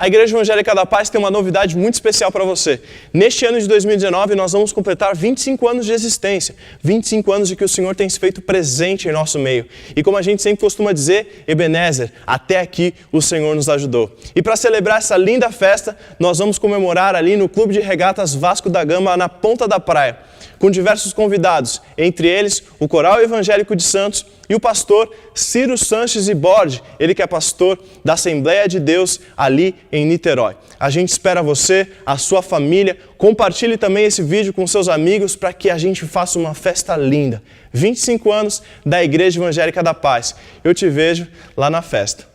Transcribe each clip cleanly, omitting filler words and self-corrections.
A Igreja Evangélica da Paz tem uma novidade muito especial para você. Neste ano de 2019, nós vamos completar 25 anos de existência. 25 anos de que o Senhor tem se feito presente em nosso meio. E como a gente sempre costuma dizer, Ebenezer, até aqui o Senhor nos ajudou. E para celebrar essa linda festa, nós vamos comemorar ali no Clube de Regatas Vasco da Gama, na Ponta da Praia, com diversos convidados, entre eles o Coral Evangélico de Santos e o pastor Ciro Sanches e Borges, ele que é pastor da Assembleia de Deus ali em Niterói. A gente espera você, a sua família, compartilhe também esse vídeo com seus amigos para que a gente faça uma festa linda. 25 anos da Igreja Evangélica da Paz. Eu te vejo lá na festa.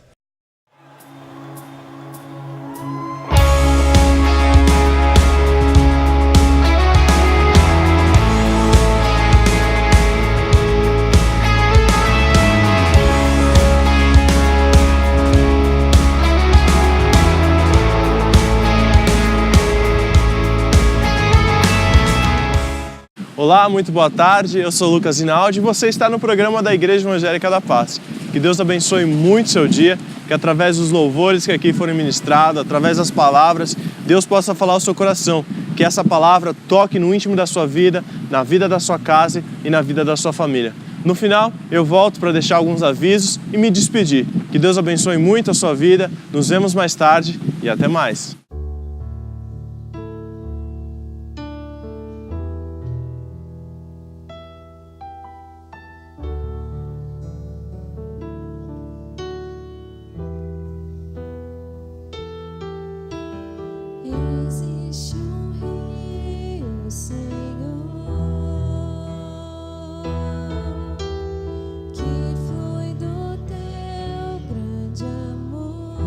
Olá, muito boa tarde, eu sou Lucas Rinaldi e você está no programa da Igreja Evangélica da Paz. Que Deus abençoe muito seu dia, que através dos louvores que aqui foram ministrados, através das palavras, Deus possa falar ao seu coração, que essa palavra toque no íntimo da sua vida, na vida da sua casa e na vida da sua família. No final, eu volto para deixar alguns avisos e me despedir. Que Deus abençoe muito a sua vida, nos vemos mais tarde e até mais. Existe rio, Senhor, que flui do teu grande amor.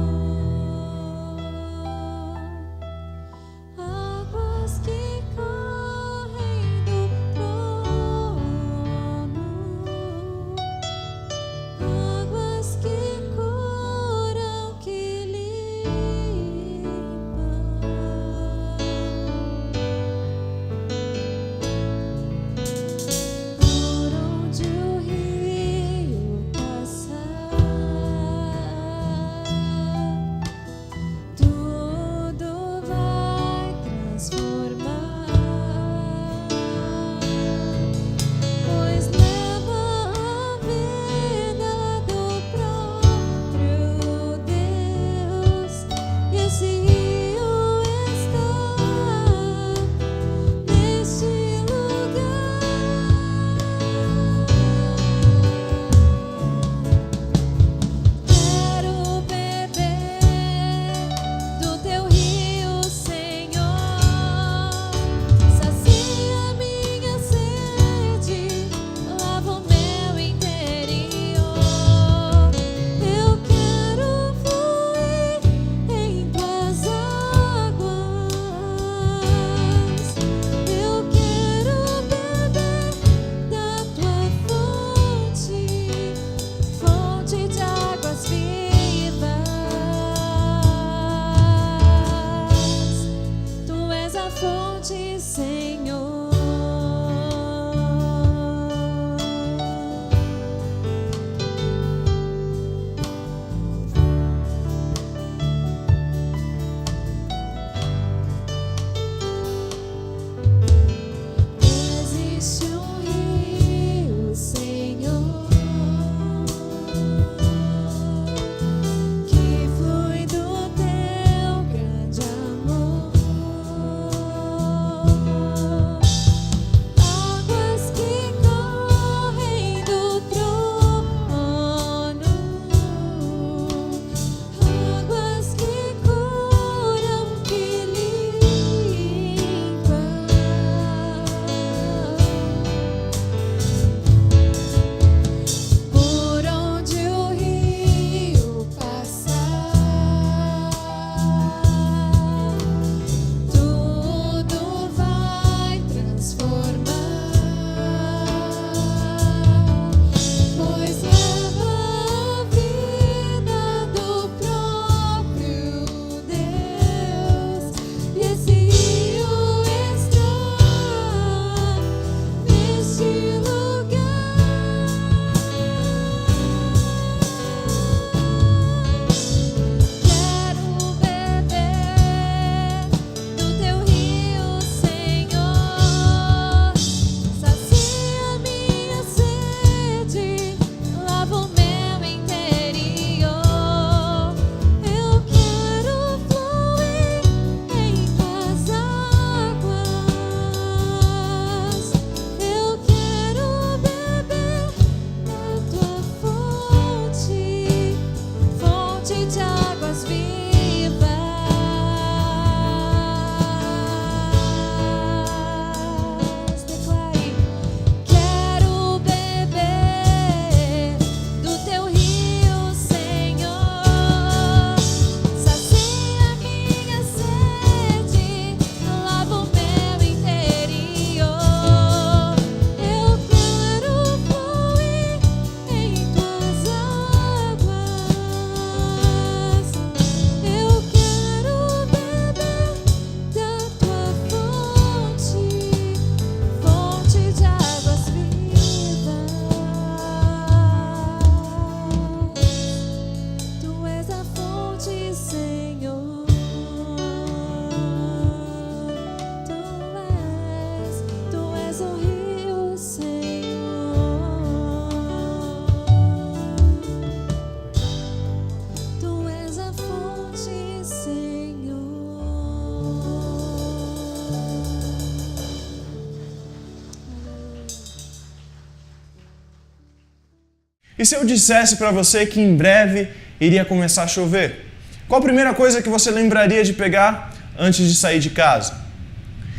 E se eu dissesse para você que em breve iria começar a chover? Qual a primeira coisa que você lembraria de pegar antes de sair de casa?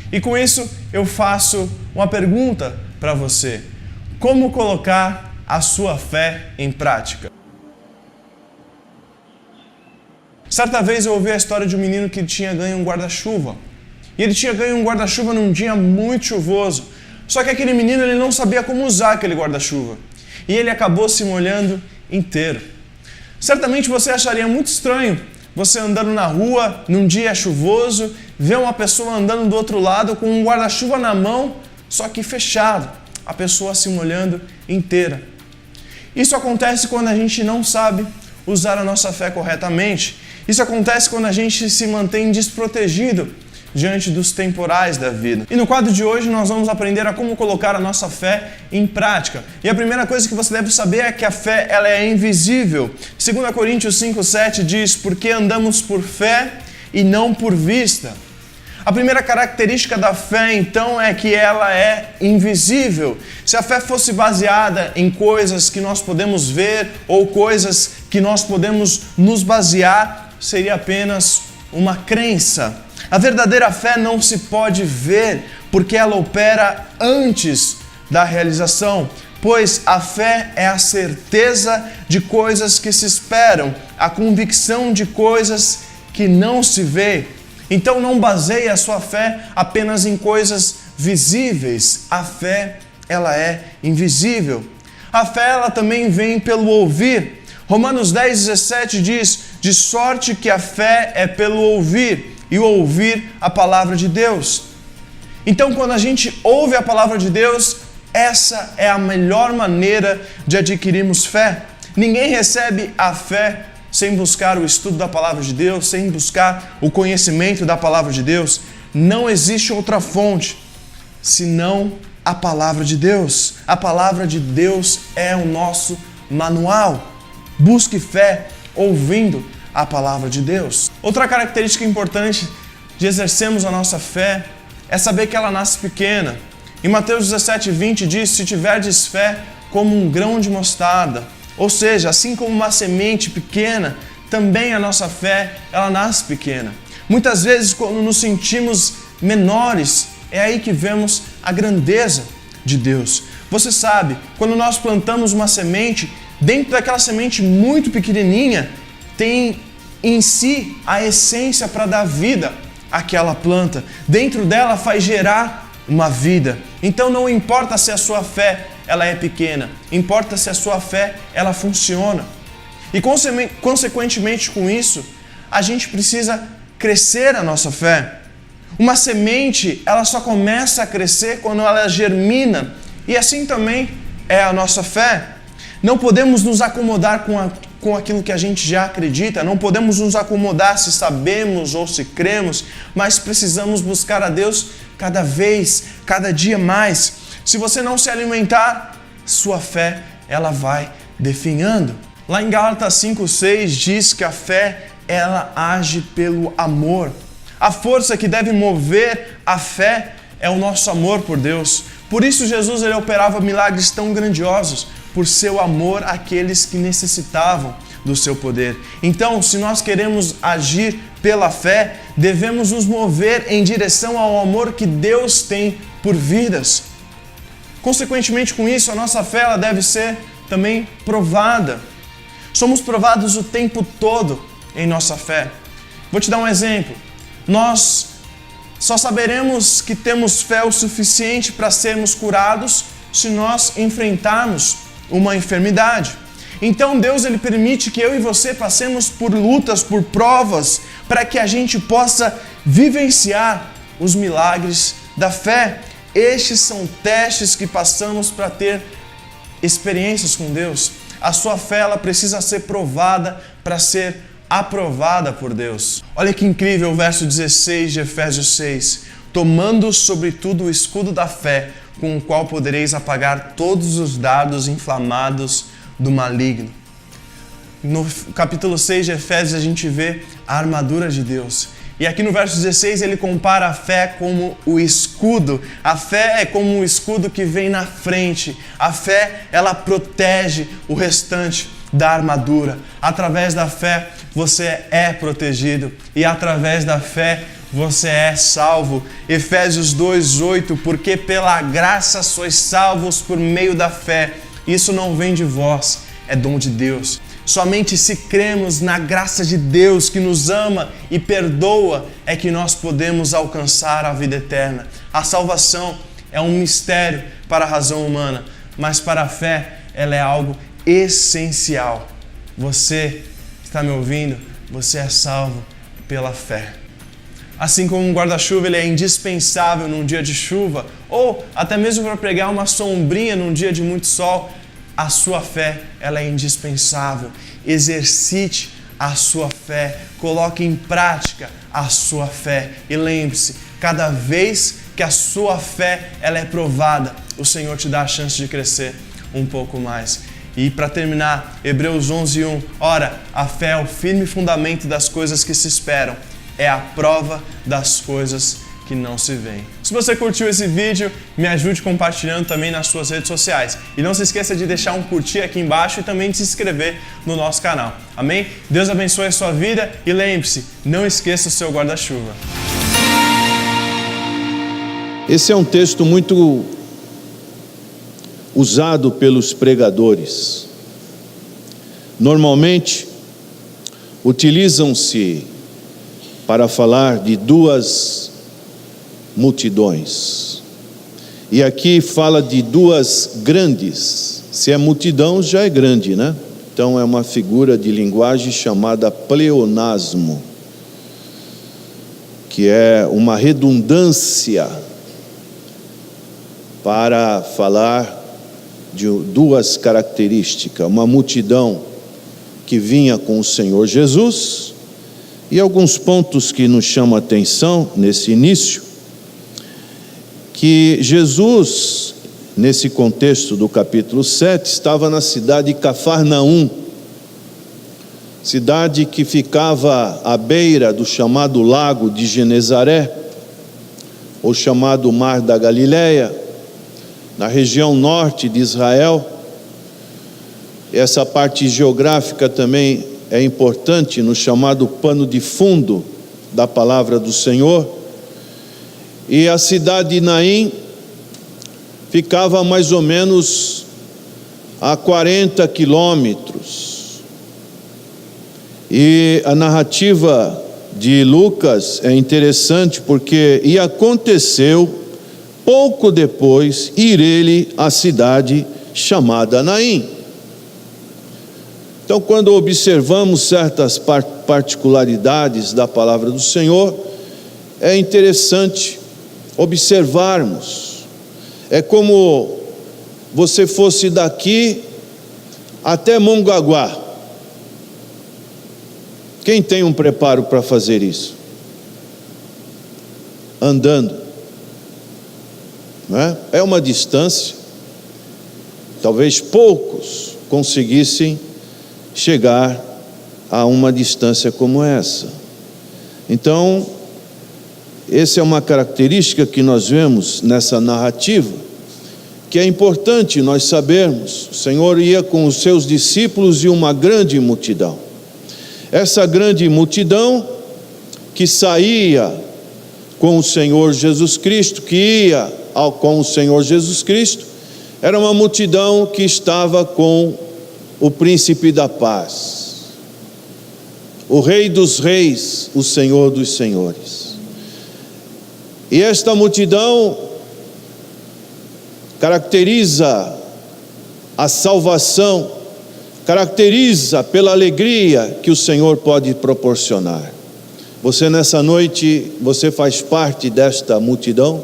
E com isso eu faço uma pergunta para você. Como colocar a sua fé em prática? Certa vez eu ouvi a história de um menino que tinha ganho um guarda-chuva. E ele tinha ganho um guarda-chuva num dia muito chuvoso. Só que aquele menino ele não sabia como usar aquele guarda-chuva. E ele acabou se molhando inteiro. Certamente você acharia muito estranho você andando na rua num dia chuvoso, ver uma pessoa andando do outro lado com um guarda-chuva na mão, só que fechado, a pessoa se molhando inteira. Isso acontece quando a gente não sabe usar a nossa fé corretamente. Isso acontece quando a gente se mantém desprotegido diante dos temporais da vida. E no quadro de hoje nós vamos aprender a como colocar a nossa fé em prática. E a primeira coisa que você deve saber é que a fé ela é invisível. 2 Coríntios 5,7 diz: porque andamos por fé e não por vista. A primeira característica da fé, então, é que ela é invisível. Se a fé fosse baseada em coisas que nós podemos ver ou coisas que nós podemos nos basear, seria apenas uma crença. A verdadeira fé não se pode ver, porque ela opera antes da realização, pois a fé é a certeza de coisas que se esperam, a convicção de coisas que não se vê. Então não baseie a sua fé apenas em coisas visíveis. A fé, ela é invisível. A fé, ela também vem pelo ouvir. Romanos 10,17 diz: de sorte que a fé é pelo ouvir, e ouvir a palavra de Deus. Então, quando a gente ouve a palavra de Deus, essa é a melhor maneira de adquirirmos fé. Ninguém recebe a fé sem buscar o estudo da palavra de Deus, sem buscar o conhecimento da palavra de Deus. Não existe outra fonte senão a palavra de Deus. A palavra de Deus é o nosso manual. Busque fé ouvindo a palavra de Deus. Outra característica importante de exercermos a nossa fé é saber que ela nasce pequena. Em Mateus 17,20 diz: se tiverdes fé como um grão de mostarda. Ou seja, assim como uma semente pequena, também a nossa fé, ela nasce pequena. Muitas vezes, quando nos sentimos menores, é aí que vemos a grandeza de Deus. Você sabe, quando nós plantamos uma semente, dentro daquela semente muito pequenininha, tem em si a essência para dar vida àquela planta. Dentro dela faz gerar uma vida. Então não importa se a sua fé ela é pequena, importa se a sua fé ela funciona. E consequentemente com isso, a gente precisa crescer a nossa fé. Uma semente, ela só começa a crescer quando ela germina. E assim também é a nossa fé. Não podemos nos acomodar com aquilo que a gente já acredita, não podemos nos acomodar se sabemos ou se cremos, mas precisamos buscar a Deus cada dia mais. Se você não se alimentar, sua fé ela vai definhando. Lá em Gálatas 5,6 diz que a fé ela age pelo amor. A força que deve mover a fé é o nosso amor por Deus. Por isso Jesus ele operava milagres tão grandiosos, por seu amor àqueles que necessitavam do seu poder. Então, se nós queremos agir pela fé, devemos nos mover em direção ao amor que Deus tem por vidas. Consequentemente com isso, a nossa fé ela deve ser também provada. Somos provados o tempo todo em nossa fé. Vou te dar um exemplo. Nós só saberemos que temos fé o suficiente para sermos curados se nós enfrentarmos uma enfermidade. Então Deus ele permite que eu e você passemos por lutas, por provas, para que a gente possa vivenciar os milagres da fé. Estes são testes que passamos para ter experiências com Deus. A sua fé ela precisa ser provada para ser aprovada por Deus. Olha que incrível o verso 16 de Efésios 6. Tomando sobretudo o escudo da fé, com o qual podereis apagar todos os dardos inflamados do maligno. No capítulo 6 de Efésios a gente vê a armadura de Deus. E aqui no verso 16 ele compara a fé como o escudo. A fé é como um escudo que vem na frente. A fé, ela protege o restante da armadura. Através da fé você é protegido e através da fé você é salvo. Efésios 2:8, porque pela graça sois salvos por meio da fé. Isso não vem de vós, é dom de Deus. Somente se cremos na graça de Deus que nos ama e perdoa é que nós podemos alcançar a vida eterna. A salvação é um mistério para a razão humana, mas para a fé ela é algo essencial. Você está me ouvindo? Você é salvo pela fé. Assim como um guarda-chuva ele é indispensável num dia de chuva, ou até mesmo para pregar uma sombrinha num dia de muito sol, a sua fé ela é indispensável. Exercite a sua fé, coloque em prática a sua fé. E lembre-se, cada vez que a sua fé ela é provada, o Senhor te dá a chance de crescer um pouco mais. E para terminar, Hebreus 11:1, ora, a fé é o firme fundamento das coisas que se esperam, é a prova das coisas que não se veem. Se você curtiu esse vídeo, me ajude compartilhando também nas suas redes sociais. E não se esqueça de deixar um curtir aqui embaixo e também de se inscrever no nosso canal. Amém? Deus abençoe a sua vida e lembre-se, não esqueça o seu guarda-chuva. Esse é um texto muito usado pelos pregadores. Normalmente, utilizam-se para falar de duas multidões. E aqui fala de duas grandes. Se é multidão, já é grande, né? Então é uma figura de linguagem chamada pleonasmo, que é uma redundância para falar de duas características. Uma multidão que vinha com o Senhor Jesus, e alguns pontos que nos chamam a atenção nesse início, que Jesus, nesse contexto do capítulo 7, estava na cidade de Cafarnaum, cidade que ficava à beira do chamado Lago de Genezaré, ou chamado Mar da Galileia, na região norte de Israel. Essa parte geográfica também é importante no chamado pano de fundo da palavra do Senhor. E a cidade de Naim ficava mais ou menos a 40 quilômetros. E a narrativa de Lucas é interessante porque e aconteceu pouco depois ir ele à cidade chamada Naim. Então, quando observamos certas particularidades da palavra do Senhor, é interessante observarmos. É como você fosse daqui até Mongaguá. Quem tem um preparo para fazer isso? Andando. Não é? É uma distância. Talvez poucos conseguissem chegar a uma distância como essa. Então, essa é uma característica que nós vemos nessa narrativa, que é importante nós sabermos. O Senhor ia com os seus discípulos e uma grande multidão. Essa grande multidão que saía com o Senhor Jesus Cristo, que ia com o Senhor Jesus Cristo, era uma multidão que estava com o príncipe da paz, o Rei dos reis, o Senhor dos senhores. E esta multidão caracteriza a salvação, caracteriza pela alegria que o Senhor pode proporcionar. Você nessa noite, você faz parte desta multidão?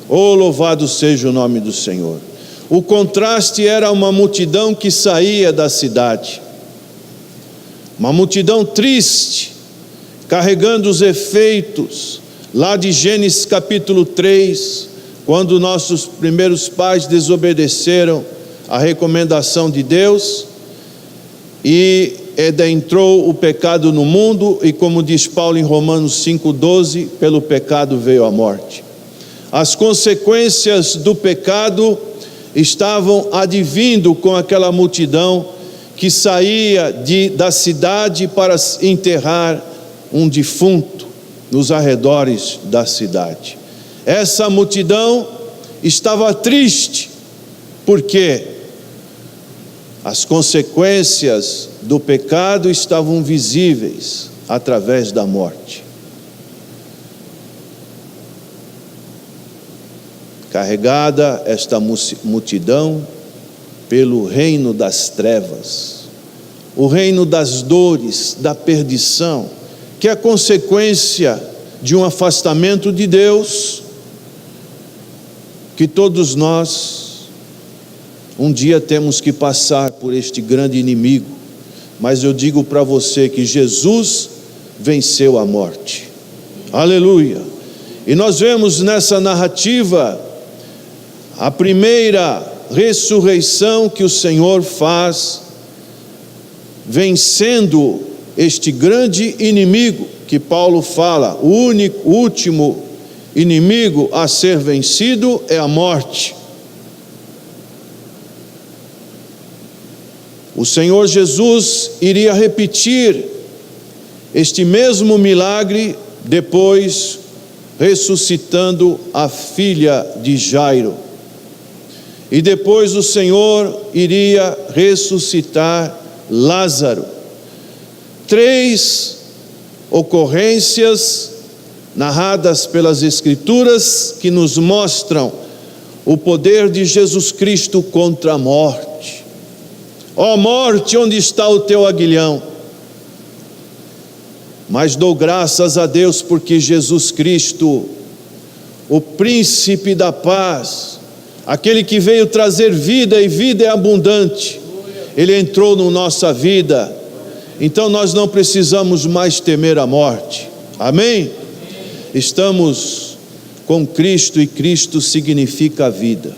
Oh, louvado seja o nome do Senhor. O contraste era uma multidão que saía da cidade, uma multidão triste, carregando os efeitos lá de Gênesis capítulo 3, quando nossos primeiros pais desobedeceram a recomendação de Deus, e adentrou o pecado no mundo e, como diz Paulo em Romanos 5,12, pelo pecado veio a morte. As consequências do pecado estavam advindo com aquela multidão que saía da cidade para enterrar um defunto nos arredores da cidade. Essa multidão estava triste, porque as consequências do pecado estavam visíveis através da morte. Carregada esta multidão pelo reino das trevas, o reino das dores, da perdição, que é a consequência de um afastamento de Deus, que todos nós um dia temos que passar por este grande inimigo. Mas eu digo para você que Jesus venceu a morte. Aleluia! E nós vemos nessa narrativa a primeira ressurreição que o Senhor faz, vencendo este grande inimigo que Paulo fala. O último inimigo a ser vencido é a morte. O Senhor Jesus iria repetir este mesmo milagre depois, ressuscitando a filha de Jairo. E depois o Senhor iria ressuscitar Lázaro. 3 ocorrências narradas pelas Escrituras que nos mostram o poder de Jesus Cristo contra a morte. Ó morte, onde está o teu aguilhão? Mas dou graças a Deus porque Jesus Cristo, o príncipe da paz, aquele que veio trazer vida e vida é abundante, ele entrou na nossa vida, então nós não precisamos mais temer a morte. Amém? Estamos com Cristo e Cristo significa a vida.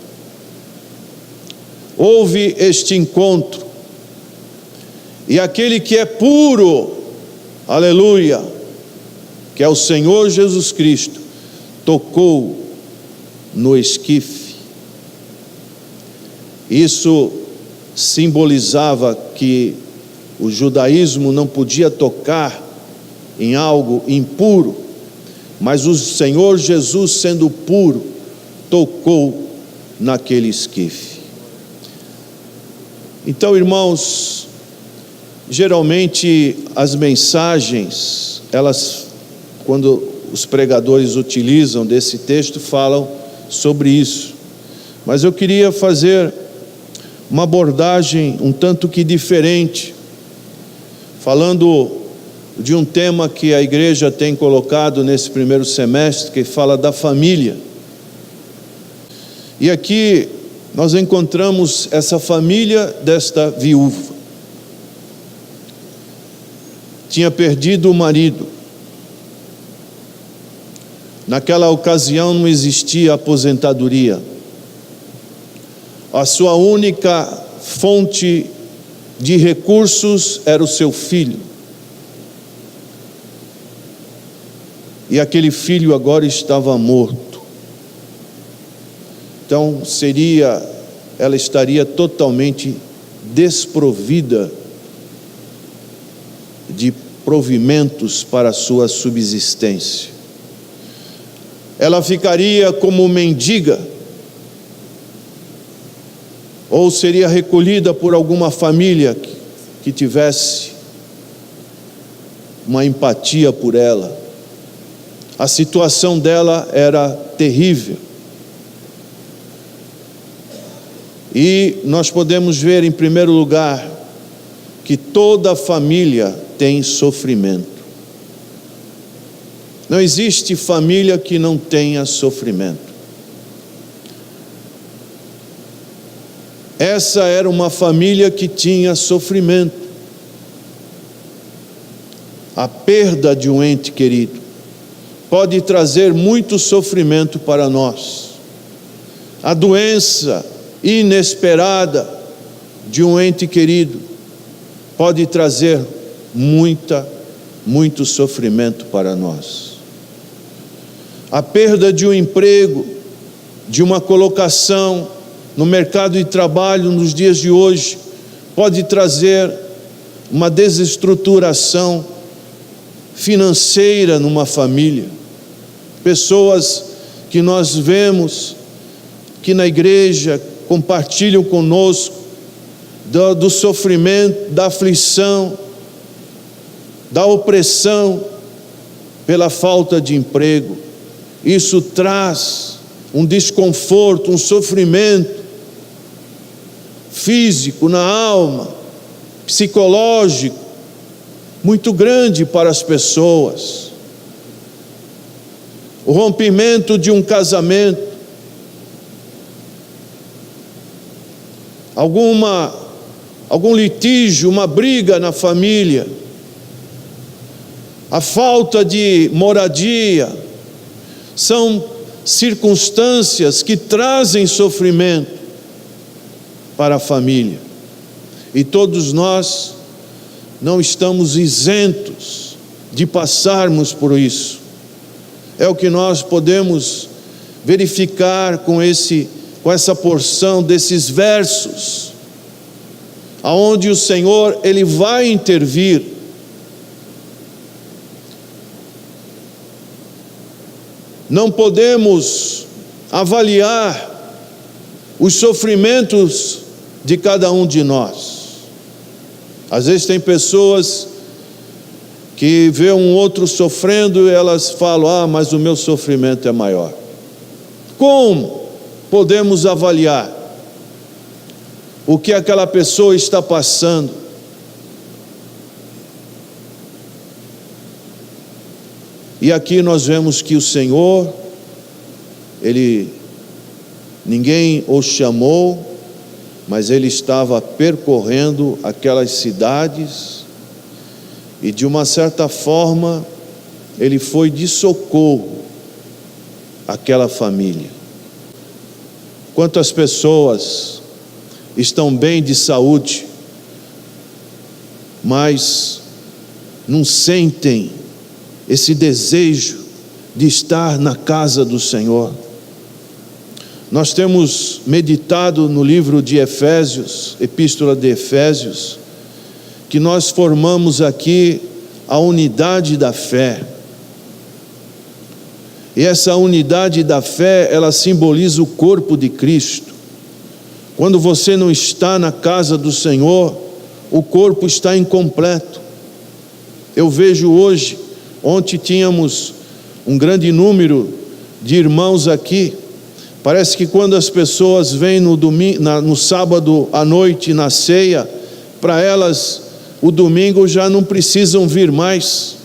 Houve este encontro e aquele que é puro, aleluia, que é o Senhor Jesus Cristo, tocou no esquife. Isso simbolizava que o judaísmo não podia tocar em algo impuro, mas o Senhor Jesus, sendo puro, tocou naquele esquife. Então, irmãos, geralmente as mensagens, elas, quando os pregadores utilizam desse texto, falam sobre isso. Mas eu queria fazer uma abordagem um tanto que diferente, falando de um tema que a igreja tem colocado nesse primeiro semestre, que fala da família. E aqui nós encontramos essa família desta viúva. Tinha perdido o marido. Naquela ocasião não existia aposentadoria. A sua única fonte de recursos era o seu filho. E aquele filho agora estava morto. Então ela estaria totalmente desprovida de provimentos para a sua subsistência. Ela ficaria como mendiga, ou seria recolhida por alguma família que tivesse uma empatia por ela. A situação dela era terrível. E nós podemos ver, em primeiro lugar, que toda família tem sofrimento. Não existe família que não tenha sofrimento. Essa era uma família que tinha sofrimento. A perda de um ente querido pode trazer muito sofrimento para nós. A doença inesperada de um ente querido pode trazer muito sofrimento para nós. A perda de um emprego, de uma colocação no mercado de trabalho nos dias de hoje, pode trazer uma desestruturação financeira numa família. Pessoas que nós vemos que na igreja compartilham conosco do sofrimento, da aflição, da opressão pela falta de emprego. Isso traz um desconforto, um sofrimento físico na alma, psicológico, muito grande para as pessoas. O rompimento de um casamento, algum litígio, uma briga na família, a falta de moradia, são circunstâncias que trazem sofrimento para a família. E todos nós não estamos isentos de passarmos por isso. É o que nós podemos verificar com essa porção desses versos, aonde o Senhor, Ele vai intervir. Não podemos avaliar os sofrimentos de cada um de nós. Às vezes tem pessoas que vê um outro sofrendo e elas falam: mas o meu sofrimento é maior. Como podemos avaliar o que aquela pessoa está passando? E aqui nós vemos que o Senhor, ninguém o chamou, mas Ele estava percorrendo aquelas cidades e de uma certa forma Ele foi de socorro àquela família. Quantas pessoas estão bem de saúde, mas não sentem esse desejo de estar na casa do Senhor? Nós temos meditado no livro de Efésios, Epístola de Efésios, que nós formamos aqui a unidade da fé. E essa unidade da fé, ela simboliza o corpo de Cristo. Quando você não está na casa do Senhor, o corpo está incompleto. Eu vejo hoje, ontem tínhamos um grande número de irmãos aqui. Parece que quando as pessoas vêm no sábado à noite na ceia, para elas o domingo já não precisam vir mais.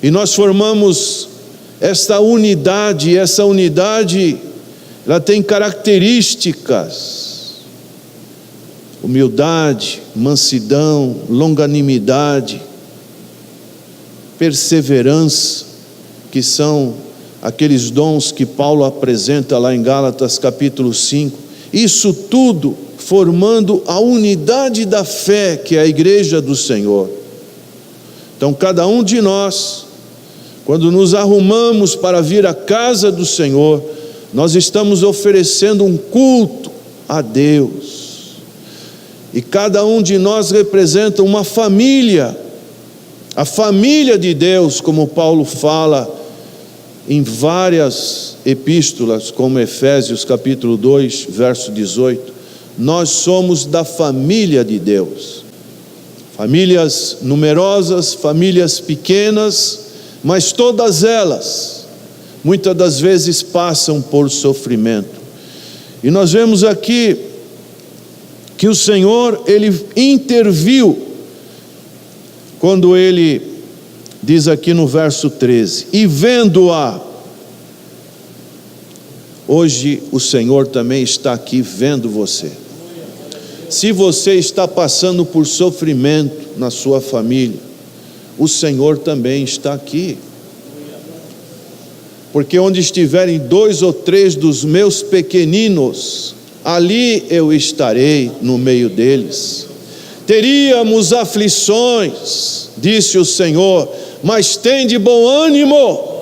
E nós formamos essa unidade, ela tem características: humildade, mansidão, longanimidade, perseverança, que são aqueles dons que Paulo apresenta lá em Gálatas capítulo 5, isso tudo formando a unidade da fé, que é a igreja do Senhor. Então cada um de nós, quando nos arrumamos para vir à casa do Senhor, nós estamos oferecendo um culto a Deus, e cada um de nós representa uma família, a família de Deus, como Paulo fala em várias epístolas, como Efésios capítulo 2, verso 18, nós somos da família de Deus. Famílias numerosas, famílias pequenas, mas todas elas, muitas das vezes, passam por sofrimento. E nós vemos aqui que o Senhor, Ele interviu, quando Ele diz aqui no verso 13: e vendo-a. Hoje o Senhor também está aqui vendo você. Se você está passando por sofrimento na sua família, o Senhor também está aqui. Porque onde estiverem 2 ou 3 dos meus pequeninos, ali eu estarei no meio deles. teríamos aflições, disse o Senhor, mas tende bom ânimo,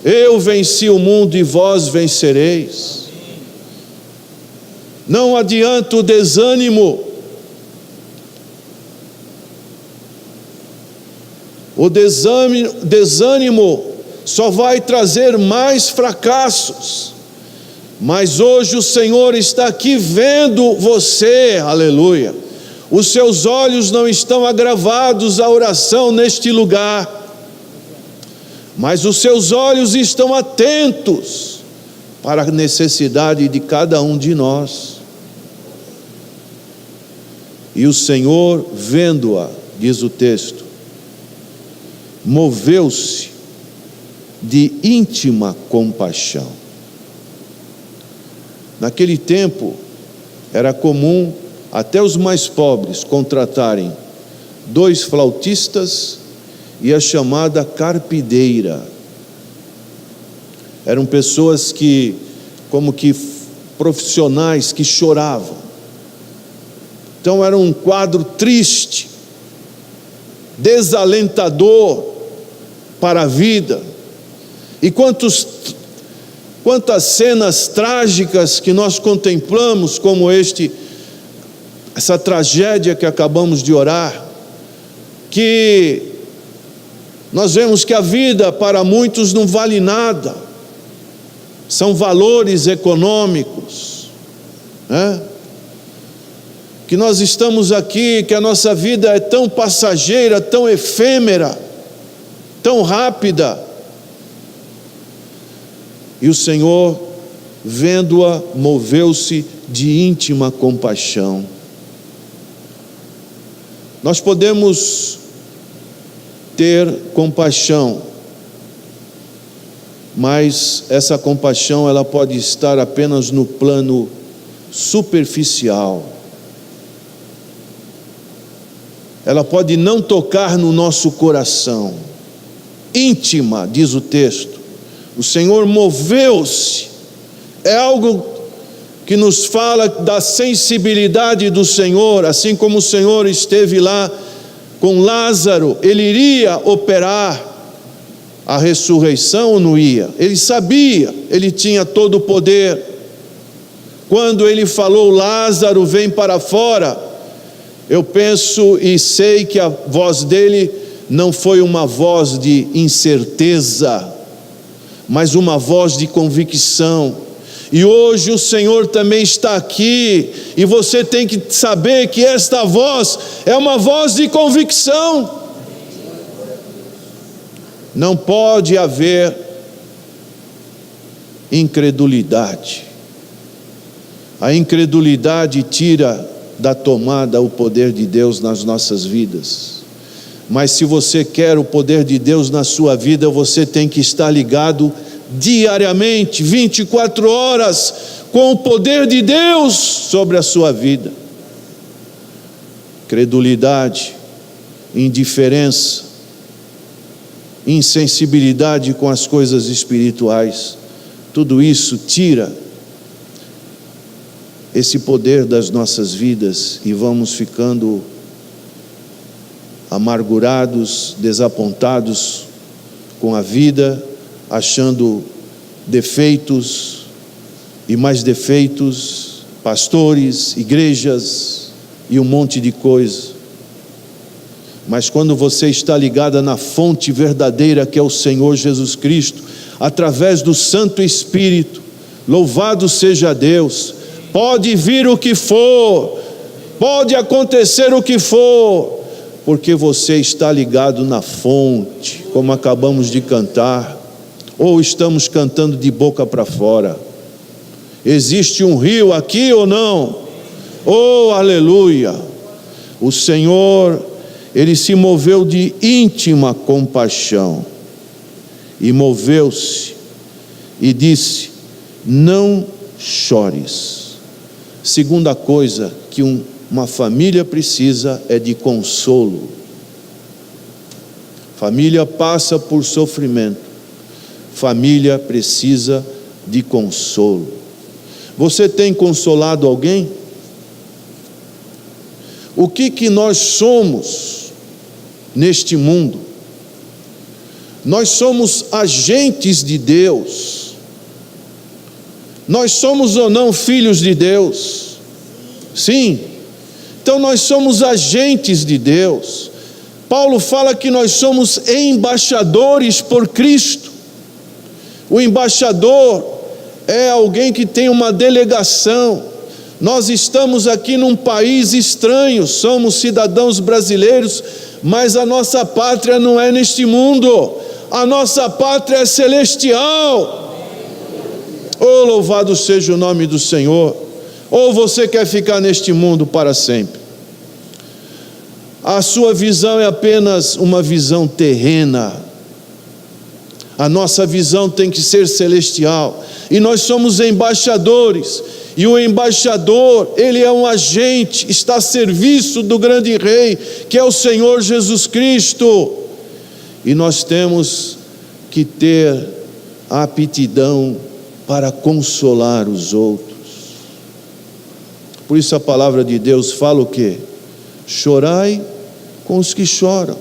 eu venci o mundo e vós vencereis. Não adianta o desânimo. O desânimo só vai trazer mais fracassos. Mas hoje o Senhor está aqui vendo você, aleluia. Os seus olhos não estão agravados à oração neste lugar, mas os seus olhos estão atentos para a necessidade de cada um de nós. E o Senhor, vendo-a, diz o texto, moveu-se de íntima compaixão. Naquele tempo, era comum até os mais pobres contratarem 2 flautistas e a chamada carpideira. Eram pessoas que, como que profissionais que choravam. Então era um quadro triste, desalentador para a vida. E quantas cenas trágicas que nós contemplamos, como essa tragédia que acabamos de orar, que nós vemos que a vida para muitos não vale nada, são valores econômicos, né? Que nós estamos aqui, que a nossa vida é tão passageira, tão efêmera, tão rápida. E o Senhor, vendo-a, moveu-se de íntima compaixão. Nós podemos ter compaixão, mas essa compaixão ela pode estar apenas no plano superficial. Ela pode não tocar no nosso coração. Íntima, diz o texto. O Senhor moveu-se. É algo que nos fala da sensibilidade do Senhor, assim como o Senhor esteve lá com Lázaro, ele iria operar a ressurreição ou não ia? Ele sabia, ele tinha todo o poder. Quando ele falou, Lázaro, vem para fora, eu penso e sei que a voz dele não foi uma voz de incerteza, mas uma voz de convicção. E hoje o Senhor também está aqui, e você tem que saber que esta voz é uma voz de convicção. Não pode haver incredulidade. A incredulidade tira da tomada o poder de Deus nas nossas vidas. Mas se você quer o poder de Deus na sua vida, você tem que estar ligado diariamente, 24 horas, com o poder de Deus sobre a sua vida. Credulidade, indiferença, insensibilidade com as coisas espirituais, tudo isso tira esse poder das nossas vidas e vamos ficando amargurados, desapontados com a vida, achando defeitos e mais defeitos, pastores, igrejas e um monte de coisa. Mas quando você está ligada na fonte verdadeira que é o Senhor Jesus Cristo, através do Santo Espírito, louvado seja Deus, pode vir o que for, pode acontecer o que for, porque você está ligado na fonte, como acabamos de cantar, ou estamos cantando de boca para fora. Existe um rio aqui ou não? Oh, aleluia! O Senhor, Ele se moveu de íntima compaixão, e moveu-se, e disse, não chores. Segunda coisa que uma família precisa é de consolo. Família passa por sofrimento. Família precisa de consolo. Você tem consolado alguém? o que nós somos neste mundo. Nós somos agentes de Deus. Nós somos ou não filhos de Deus? Sim. Então nós somos agentes de Deus. Paulo fala que nós somos embaixadores por Cristo. O embaixador é alguém que tem uma delegação. Nós estamos aqui num país estranho, somos cidadãos brasileiros, mas a nossa pátria não é neste mundo, a nossa pátria é celestial. Oh, louvado seja o nome do Senhor. Ou você quer ficar neste mundo para sempre? A sua visão é apenas uma visão terrena. A nossa visão tem que ser celestial. E nós somos embaixadores. E o embaixador, ele é um agente, está a serviço do grande rei, que é o Senhor Jesus Cristo. E nós temos que ter a aptidão para consolar os outros. Por isso a palavra de Deus fala o quê? Chorai com os que choram,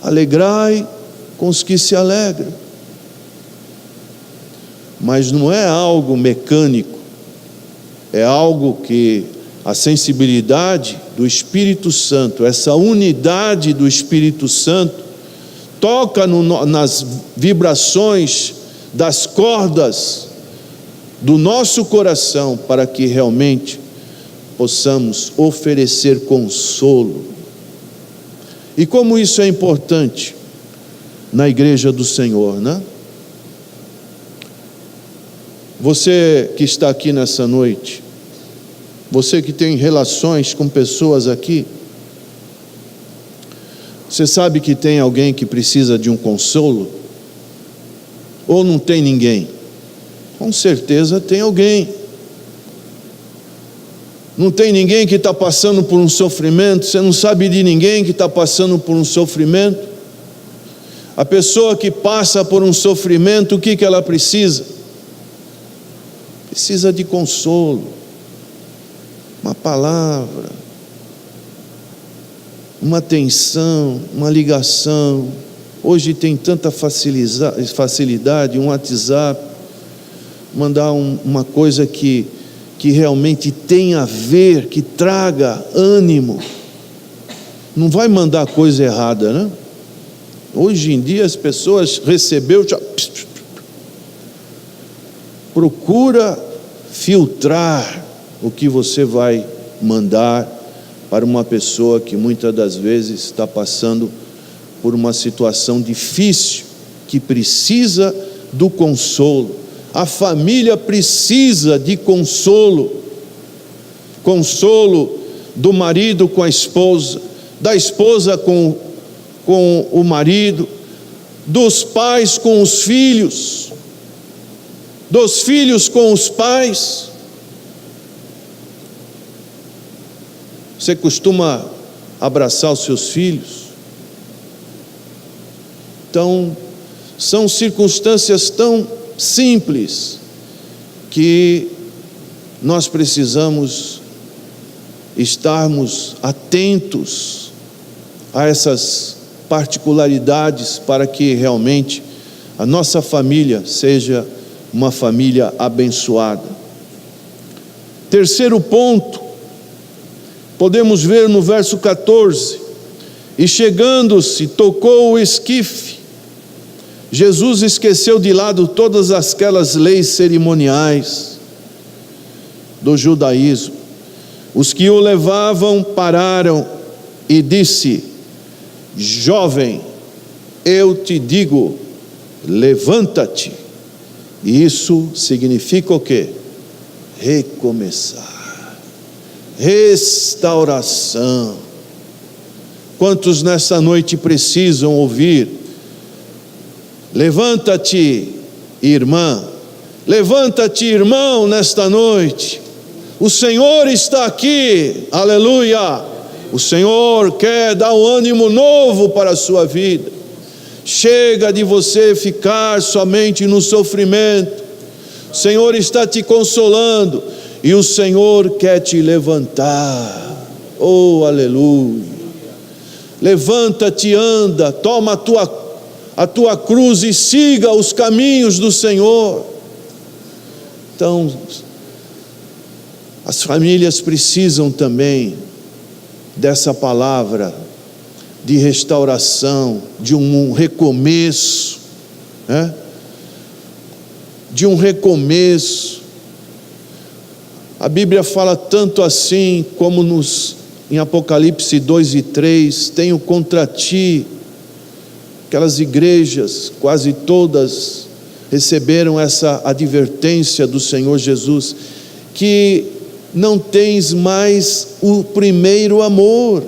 alegrai com os que se alegram. Mas não é algo mecânico, é algo que a sensibilidade do Espírito Santo, essa unidade do Espírito Santo, toca nas vibrações das cordas do nosso coração, para que realmente possamos oferecer consolo. E como isso é importante na igreja do Senhor, né? Você que está aqui nessa noite, você que tem relações com pessoas aqui, você sabe que tem alguém que precisa de um consolo? Ou não tem ninguém? Com certeza tem alguém. Não tem ninguém que está passando por um sofrimento? Você não sabe de ninguém que está passando por um sofrimento? A pessoa que passa por um sofrimento, o que ela precisa? Precisa de consolo, uma palavra, uma atenção, uma ligação. Hoje tem tanta facilidade, um WhatsApp, mandar uma coisa que realmente tem a ver, que traga ânimo. Não vai mandar coisa errada, né? Hoje em dia as pessoas recebeu, já procura filtrar o que você vai mandar para uma pessoa que muitas das vezes está passando por uma situação difícil, que precisa do consolo. A família precisa de consolo. Consolo do marido com a esposa, da esposa com o marido, dos pais com os filhos, dos filhos com os pais. Você costuma abraçar os seus filhos? Então, são circunstâncias tão simples que nós precisamos estarmos atentos a essas particularidades, para que realmente a nossa família seja uma família abençoada. Terceiro ponto, podemos ver no verso 14: e chegando-se, tocou o esquife. Jesus esqueceu de lado todas aquelas leis cerimoniais do judaísmo. Os que o levavam pararam e disse: jovem, eu te digo, levanta-te. E isso significa o quê? Recomeçar, restauração. Quantos nessa noite precisam ouvir: levanta-te, irmã, levanta-te, irmão, nesta noite, o Senhor está aqui, aleluia. O Senhor quer dar um ânimo novo para a sua vida. Chega de você ficar somente no sofrimento. O Senhor está te consolando e o Senhor quer te levantar. Oh, aleluia. Levanta-te, anda, toma a tua cruz e siga os caminhos do Senhor. Então, as famílias precisam também dessa palavra de restauração, de um recomeço, né? De um recomeço. A Bíblia fala tanto assim, como em Apocalipse 2 e 3, tenho contra ti, aquelas igrejas, quase todas receberam essa advertência do Senhor Jesus, que não tens mais o primeiro amor.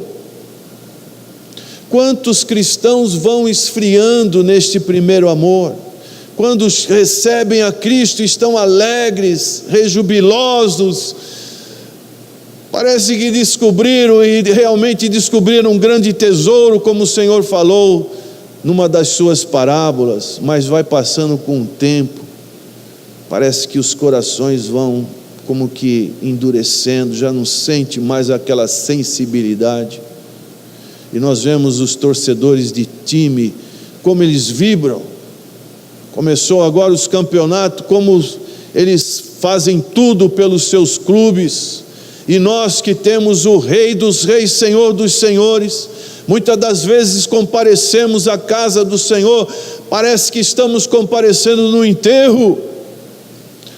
Quantos cristãos vão esfriando neste primeiro amor? Quando recebem a Cristo, estão alegres, rejubilosos, parece que descobriram e realmente descobriram um grande tesouro, como o Senhor falou numa das suas parábolas, mas vai passando com o tempo, parece que os corações vão como que endurecendo, já não sente mais aquela sensibilidade. E nós vemos os torcedores de time, como eles vibram. Começou agora os campeonatos, como eles fazem tudo pelos seus clubes. E nós que temos o Rei dos Reis, Senhor dos Senhores, muitas das vezes comparecemos à casa do Senhor, parece que estamos comparecendo no enterro,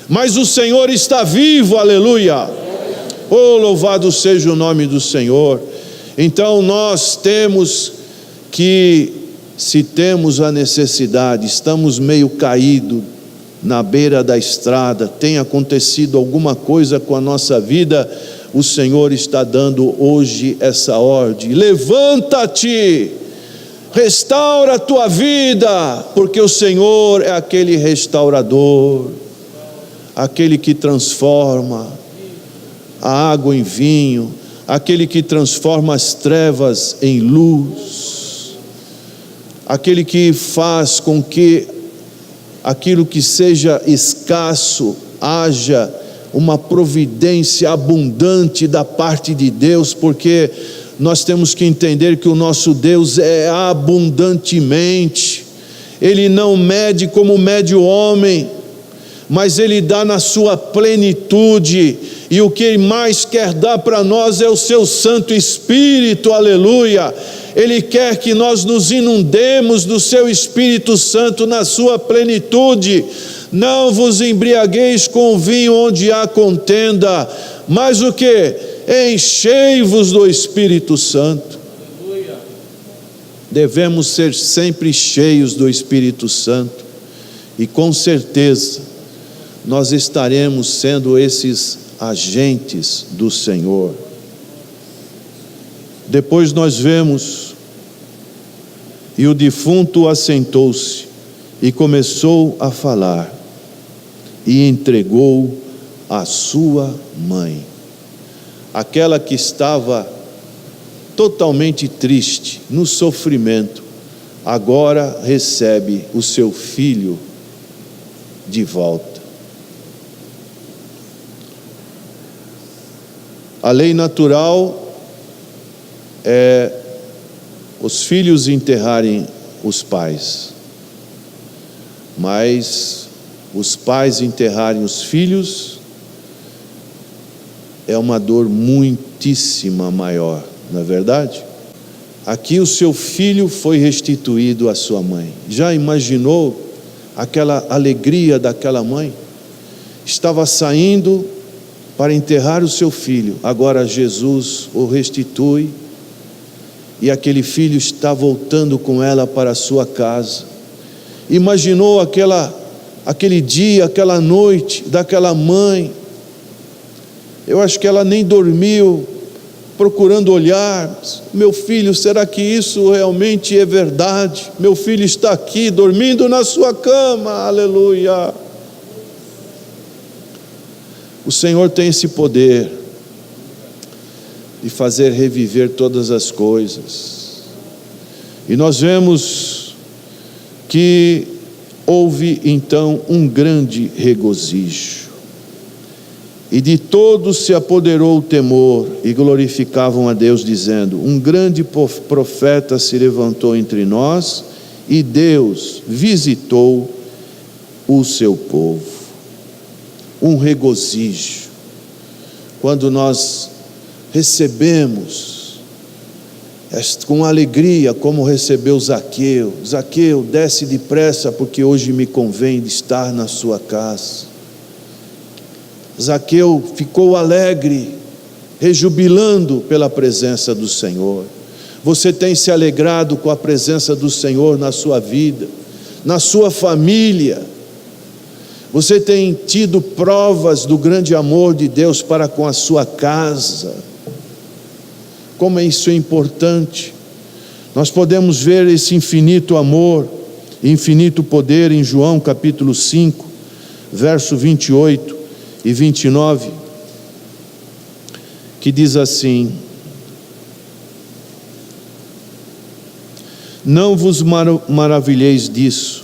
mas o Senhor está vivo, aleluia. Oh, louvado seja o nome do Senhor. Então nós temos que, se temos a necessidade, estamos meio caídos na beira da estrada, tem acontecido alguma coisa com a nossa vida, o Senhor está dando hoje essa ordem: levanta-te, restaura a tua vida, porque o Senhor é aquele restaurador, aquele que transforma a água em vinho, aquele que transforma as trevas em luz, aquele que faz com que aquilo que seja escasso haja uma providência abundante da parte de Deus, porque nós temos que entender que o nosso Deus é abundantemente, Ele não mede como mede o homem, mas Ele dá na sua plenitude, e o que Ele mais quer dar para nós é o seu Santo Espírito, aleluia. Ele quer que nós nos inundemos do seu Espírito Santo na sua plenitude. Não vos embriagueis com vinho onde há contenda, mas o que? Enchei-vos do Espírito Santo. Aleluia. Devemos ser sempre cheios do Espírito Santo, e com certeza nós estaremos sendo esses agentes do Senhor. Depois nós vemos: e o defunto assentou-se e começou a falar, e entregou a sua mãe. Aquela que estava totalmente triste, no sofrimento, agora recebe o seu filho de volta. A lei natural é os filhos enterrarem os pais, mas os pais enterrarem os filhos é uma dor muitíssima maior, não é verdade? Aqui o seu filho foi restituído à sua mãe. Já imaginou aquela alegria daquela mãe? Estava saindo para enterrar o seu filho, agora Jesus o restitui, e aquele filho está voltando com ela para a sua casa. Imaginou aquele dia, aquela noite daquela mãe? Eu acho que ela nem dormiu, procurando olhar: meu filho, será que isso realmente é verdade? Meu filho está aqui, dormindo na sua cama, aleluia. O Senhor tem esse poder de fazer reviver todas as coisas. E nós vemos que houve então um grande regozijo. E de todos se apoderou o temor, e glorificavam a Deus, dizendo: um grande profeta se levantou entre nós, e Deus visitou o seu povo. Um regozijo. Quando nós recebemos com alegria, como recebeu Zaqueu: Zaqueu, desce depressa, porque hoje me convém de estar na sua casa. Zaqueu ficou alegre, rejubilando pela presença do Senhor. Você tem se alegrado com a presença do Senhor na sua vida, na sua família? Você tem tido provas do grande amor de Deus para com a sua casa? Como isso é importante. Nós podemos ver esse infinito amor, infinito poder em João capítulo 5, verso 28 e 29, que diz assim: não vos maravilheis disso,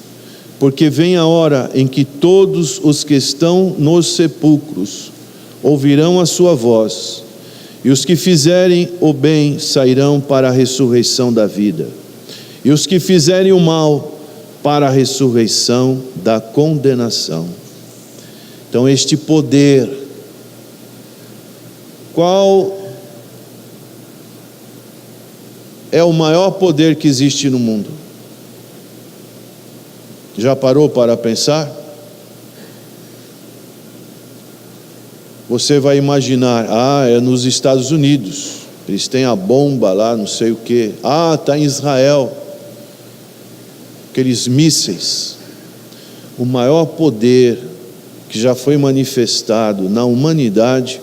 porque vem a hora em que todos os que estão nos sepulcros ouvirão a sua voz, e os que fizerem o bem sairão para a ressurreição da vida, e os que fizerem o mal para a ressurreição da condenação. Então, este poder, qual é o maior poder que existe no mundo? Já parou para pensar? Você vai imaginar: é nos Estados Unidos, eles têm a bomba lá, não sei o que. Está em Israel, aqueles mísseis. O maior poder que já foi manifestado na humanidade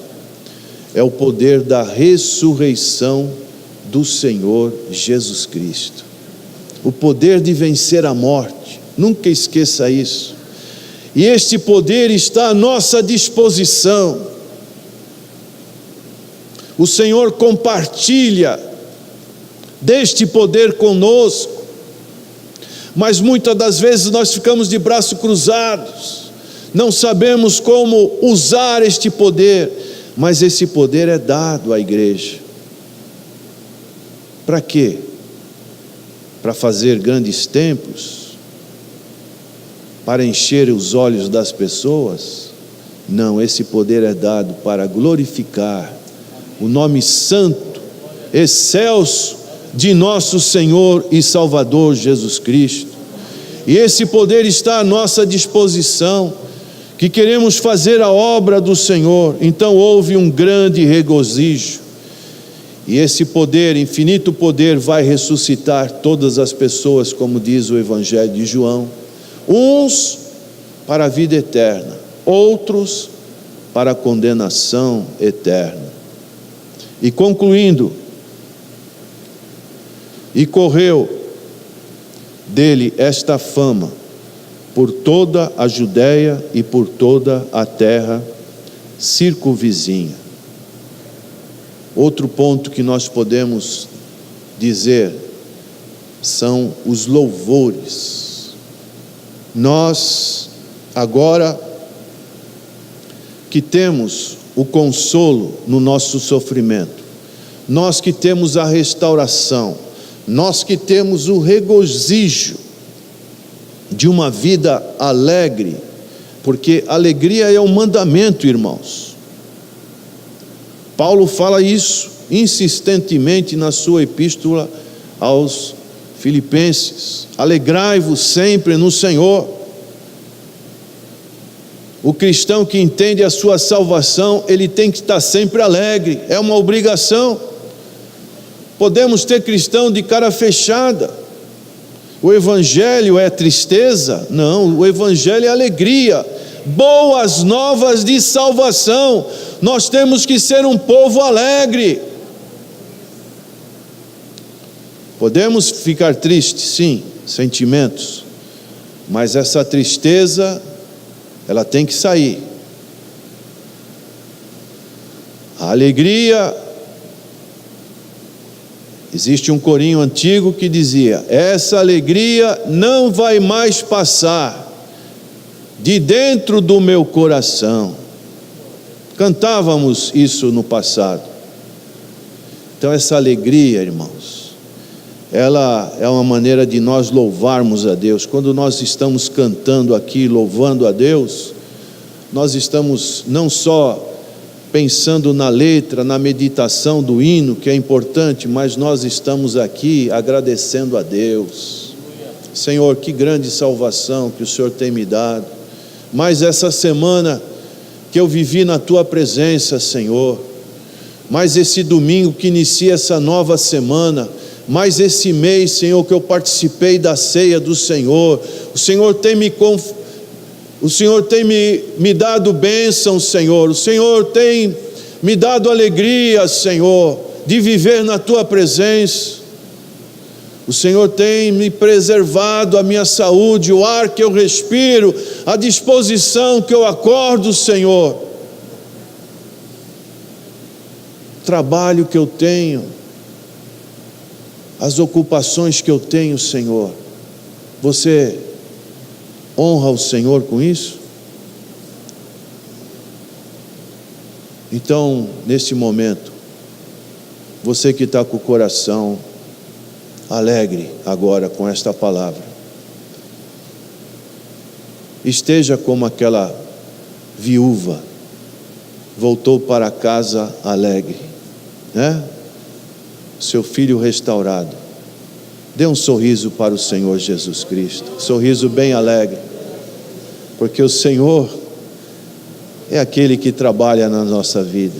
é o poder da ressurreição do Senhor Jesus Cristo. O poder de vencer a morte. Nunca esqueça isso. E este poder está à nossa disposição. O Senhor compartilha deste poder conosco, mas muitas das vezes nós ficamos de braços cruzados, não sabemos como usar este poder, mas esse poder é dado à igreja. Para quê? Para fazer grandes templos? Para encher os olhos das pessoas? Não, esse poder é dado para glorificar o nome santo, excelso de nosso Senhor e Salvador Jesus Cristo. E esse poder está à nossa disposição, que queremos fazer a obra do Senhor. Então houve um grande regozijo, e esse poder, infinito poder, vai ressuscitar todas as pessoas, como diz o Evangelho de João, uns para a vida eterna, outros para a condenação eterna. E concluindo: e correu dele esta fama por toda a Judéia e por toda a terra circunvizinha. Outro ponto que nós podemos dizer são os louvores. Nós, agora que temos o consolo no nosso sofrimento, nós que temos a restauração, nós que temos o regozijo de uma vida alegre, porque alegria é um mandamento, irmãos. Paulo fala isso insistentemente na sua epístola aos Filipenses: alegrai-vos sempre no Senhor. O cristão que entende a sua salvação, ele tem que estar sempre alegre, é uma obrigação. Podemos ter cristão de cara fechada. O Evangelho é tristeza? Não, o Evangelho é alegria, boas novas de salvação. Nós temos que ser um povo alegre. Podemos ficar tristes, sim, sentimentos, mas essa tristeza, ela tem que sair. A alegria, existe um corinho antigo que dizia: essa alegria não vai mais passar de dentro do meu coração. Cantávamos isso no passado. Então essa alegria, irmãos, ela é uma maneira de nós louvarmos a Deus. Quando nós estamos cantando aqui, louvando a Deus, nós estamos não só pensando na letra, na meditação do hino, que é importante, mas nós estamos aqui agradecendo a Deus. Senhor, que grande salvação que o Senhor tem me dado. Mas essa semana que eu vivi na Tua presença, Senhor, mais esse domingo que inicia essa nova semana, mais esse mês, Senhor, que eu participei da ceia do Senhor, o Senhor tem me dado bênção, Senhor, o Senhor tem me dado alegria, Senhor, de viver na Tua presença. O Senhor tem me preservado a minha saúde, o ar que eu respiro, a disposição que eu acordo, Senhor. O trabalho que eu tenho, as ocupações que eu tenho, Senhor. Você honra o Senhor com isso? Então, nesse momento, você que está com o coração alegre agora com esta palavra, esteja como aquela viúva, voltou para casa alegre, né? Seu filho restaurado. Dê um sorriso para o Senhor Jesus Cristo, um sorriso bem alegre, porque o Senhor é aquele que trabalha na nossa vida.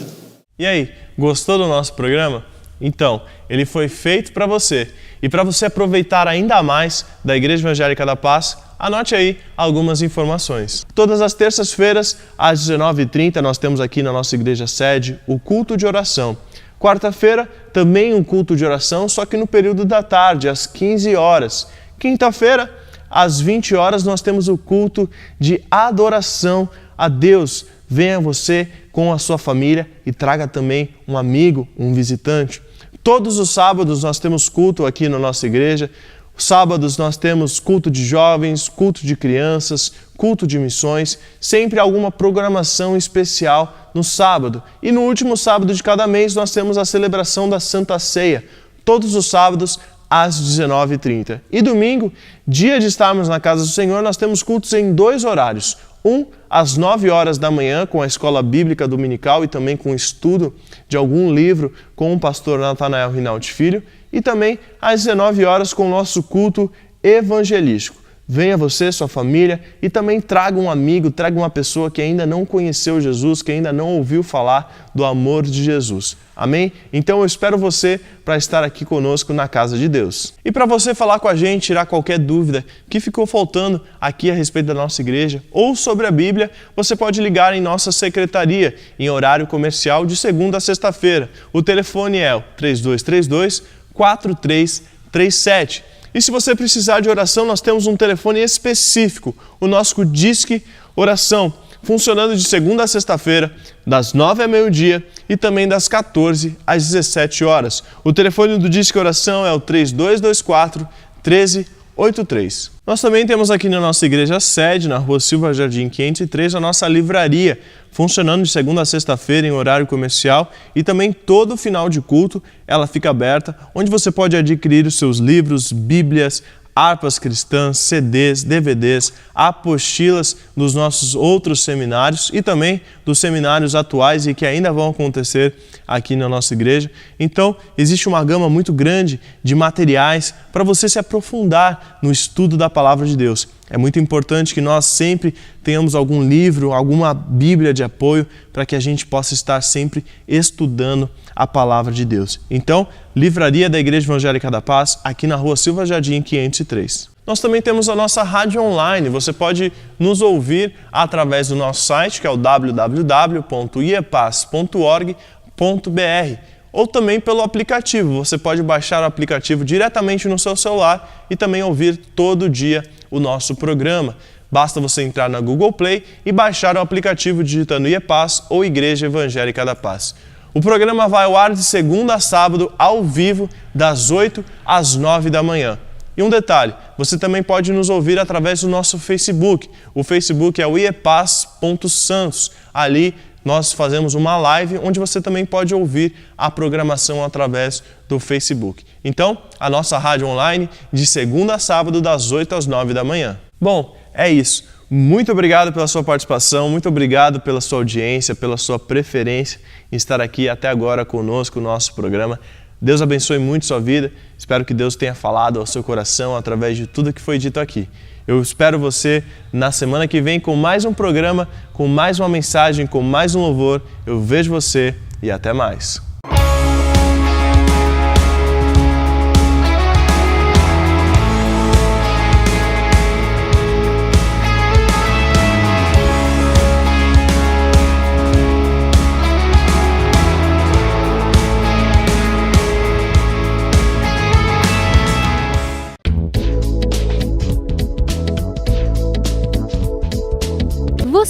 E aí, gostou do nosso programa? Então, ele foi feito para você. E para você aproveitar ainda mais da Igreja Evangélica da Paz, anote aí algumas informações. Todas as terças-feiras, às 19h30, nós temos aqui na nossa igreja sede o culto de oração. Quarta-feira, também um culto de oração, só que no período da tarde, às 15 horas. Quinta-feira, às 20 horas, nós temos o culto de adoração a Deus. Venha você com a sua família e traga também um amigo, um visitante. Todos os sábados nós temos culto aqui na nossa igreja. Os sábados nós temos culto de jovens, culto de crianças, culto de missões, sempre alguma programação especial no sábado. E no último sábado de cada mês nós temos a celebração da Santa Ceia, todos os sábados às 19h30. E domingo, dia de estarmos na casa do Senhor, nós temos cultos em 2 horários. Um, às 9 horas da manhã, com a Escola Bíblica Dominical e também com o estudo de algum livro com o pastor Natanael Rinaldi Filho. E também às 19 horas com o nosso culto evangelístico. Venha você, sua família e também traga um amigo, traga uma pessoa que ainda não conheceu Jesus, que ainda não ouviu falar do amor de Jesus. Amém? Então eu espero você para estar aqui conosco na casa de Deus. E para você falar com a gente, tirar qualquer dúvida que ficou faltando aqui a respeito da nossa igreja ou sobre a Bíblia, você pode ligar em nossa secretaria em horário comercial de segunda a sexta-feira. O telefone é o 3232-4337. E se você precisar de oração, nós temos um telefone específico, o nosso Disque Oração, funcionando de segunda a sexta-feira, das 9 ao meio-dia e também das 14 às 17 horas. O telefone do Disque Oração é o 3224-1383. Nós também temos aqui na nossa igreja sede, na Rua Silva Jardim 503, a nossa livraria, funcionando de segunda a sexta-feira em horário comercial e também todo final de culto ela fica aberta, onde você pode adquirir os seus livros, bíblias, harpas cristãs, CDs, DVDs, apostilas dos nossos outros seminários e também dos seminários atuais e que ainda vão acontecer aqui na nossa igreja. Então, existe uma gama muito grande de materiais para você se aprofundar no estudo da Palavra de Deus. É muito importante que nós sempre tenhamos algum livro, alguma Bíblia de apoio para que a gente possa estar sempre estudando a Palavra de Deus. Então, Livraria da Igreja Evangélica da Paz, aqui na Rua Silva Jardim 503. Nós também temos a nossa rádio online. Você pode nos ouvir através do nosso site, que é o www.iepaz.org.br, ou também pelo aplicativo. Você pode baixar o aplicativo diretamente no seu celular e também ouvir todo dia o nosso programa. Basta você entrar na Google Play e baixar o aplicativo digitando IEPAZ ou Igreja Evangélica da Paz. O programa vai ao ar de segunda a sábado, ao vivo, das 8 às 9 da manhã. E um detalhe, você também pode nos ouvir através do nosso Facebook. O Facebook é o iepaz.santos. Ali nós fazemos uma live onde você também pode ouvir a programação através do Facebook. Então, a nossa rádio online de segunda a sábado, das 8 às 9 da manhã. Bom, é isso. Muito obrigado pela sua participação, muito obrigado pela sua audiência, pela sua preferência em estar aqui até agora conosco no nosso programa. Deus abençoe muito sua vida, espero que Deus tenha falado ao seu coração através de tudo que foi dito aqui. Eu espero você na semana que vem com mais um programa, com mais uma mensagem, com mais um louvor. Eu vejo você e até mais.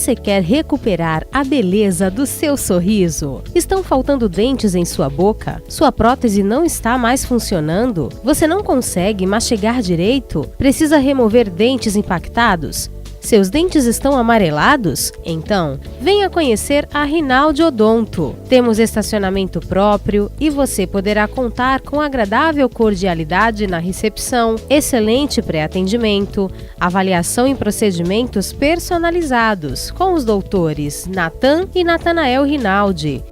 Você quer recuperar a beleza do seu sorriso? Estão faltando dentes em sua boca? Sua prótese não está mais funcionando? Você não consegue mastigar direito? Precisa remover dentes impactados? Seus dentes estão amarelados? Então, venha conhecer a Rinaldi Odonto. Temos estacionamento próprio e você poderá contar com agradável cordialidade na recepção, excelente pré-atendimento, avaliação em procedimentos personalizados com os doutores Nathan e Natanael Rinaldi.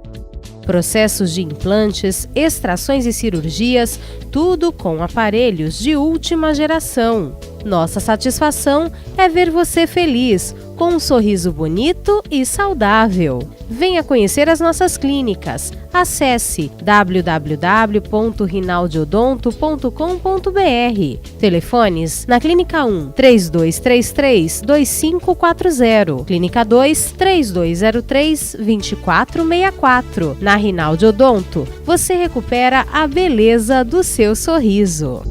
Processos de implantes, extrações e cirurgias, tudo com aparelhos de última geração. Nossa satisfação é ver você feliz, com um sorriso bonito e saudável. Venha conhecer as nossas clínicas. Acesse www.rinaldiodonto.com.br. Telefones na Clínica 1, 3233-2540. Clínica 2, 3203-2464. Na Rinaldi Odonto, você recupera a beleza do seu sorriso.